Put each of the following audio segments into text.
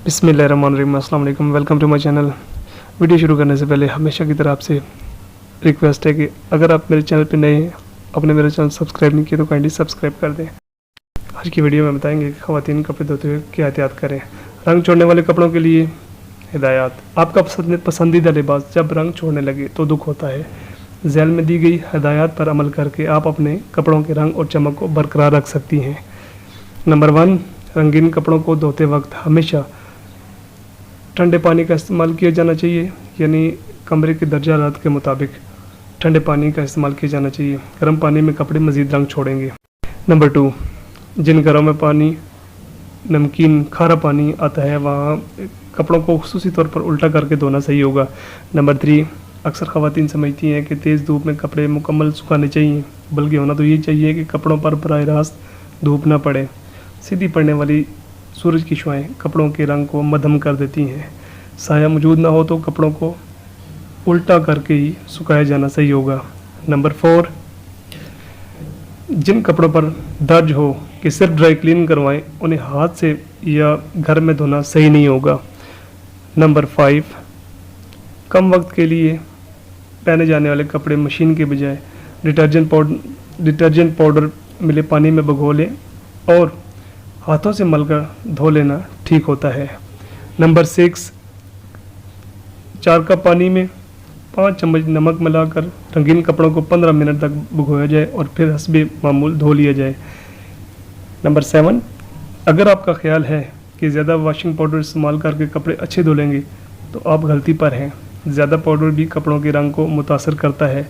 बिस्मिल्लाहिर्रहमानिर्रहीम। अस्सलाम वालेकुम, welcome to my channel. Video शुरू करने से पहले हमेशा की तरह आपसे रिक्वेस्ट है कि अगर आप मेरे चैनल पर नए हैं, आपने मेरा चैनल सब्सक्राइब नहीं किया तो काइंडली सब्सक्राइब कर दें। आज की वीडियो में बताएंगे कि ख़वातीन कपड़े धोते हुए क्या एहतियात करें। रंग छोड़ने वाले कपड़ों के लिए हिदायत। आपका पसंदीदा लिबास जब रंग छोड़ने लगे तो दुख होता है। झैल में दी गई हिदायत पर अमल करके आप अपने कपड़ों के रंग और चमक को बरकरार रख सकती हैं। नंबर 1, रंगीन कपड़ों को धोते वक्त हमेशा ठंडे पानी का इस्तेमाल किया जाना चाहिए, यानी कमरे के दर्जा हरारत के मुताबिक ठंडे पानी का इस्तेमाल किया जाना चाहिए। गर्म पानी में कपड़े मज़ीद रंग छोड़ेंगे। नंबर 2, जिन घरों में पानी नमकीन खारा पानी आता है वहाँ कपड़ों को खुसूसी तौर पर उल्टा करके धोना सही होगा। नंबर 3, अक्सर ख़वातीन समझती हैं कि तेज़ धूप में कपड़े मुकम्मल सुखाने चाहिए, बल्कि होना तो ये चाहिए कि कपड़ों पर बराह रास्त धूप न पड़े। सीधी पड़ने वाली सूरज की शुआएं कपड़ों के रंग को मध्यम कर देती हैं। साया मौजूद ना हो तो कपड़ों को उल्टा करके ही सुखाया जाना सही होगा। नंबर 4, जिन कपड़ों पर दर्ज हो कि सिर्फ ड्राई क्लीन करवाएं, उन्हें हाथ से या घर में धोना सही नहीं होगा। नंबर 5, कम वक्त के लिए पहने जाने वाले कपड़े मशीन के बजाय डिटर्जेंट पाउडर मिले पानी में भिगो लें और हाथों से मलकर धो लेना ठीक होता है। नंबर 6, 4 कप पानी में 5 चम्मच नमक मिलाकर रंगीन कपड़ों को 15 मिनट तक भिगोया जाए और फिर हस्बे मामूल धो लिया जाए। नंबर 7, अगर आपका ख्याल है कि ज़्यादा वॉशिंग पाउडर इस्तेमाल करके कपड़े अच्छे धो लेंगे तो आप गलती पर हैं। ज़्यादा पाउडर भी कपड़ों के रंग को मुतासर करता है।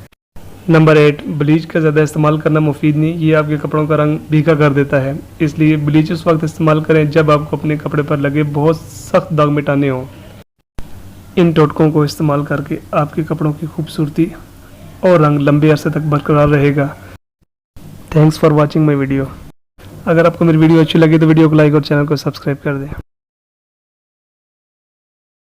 नंबर 8, ब्लीच का ज़्यादा इस्तेमाल करना मुफीद नहीं, ये आपके कपड़ों का रंग फीका कर देता है। इसलिए ब्लीच उस वक्त इस्तेमाल करें जब आपको अपने कपड़े पर लगे बहुत सख्त दाग मिटाने हों। इन टोटकों को इस्तेमाल करके आपके कपड़ों की खूबसूरती और रंग लंबे अरसे तक बरकरार रहेगा। Thanks for watching my video. अगर आपको मेरी वीडियो अच्छी लगी तो वीडियो को लाइक और चैनल को सब्सक्राइब कर दें।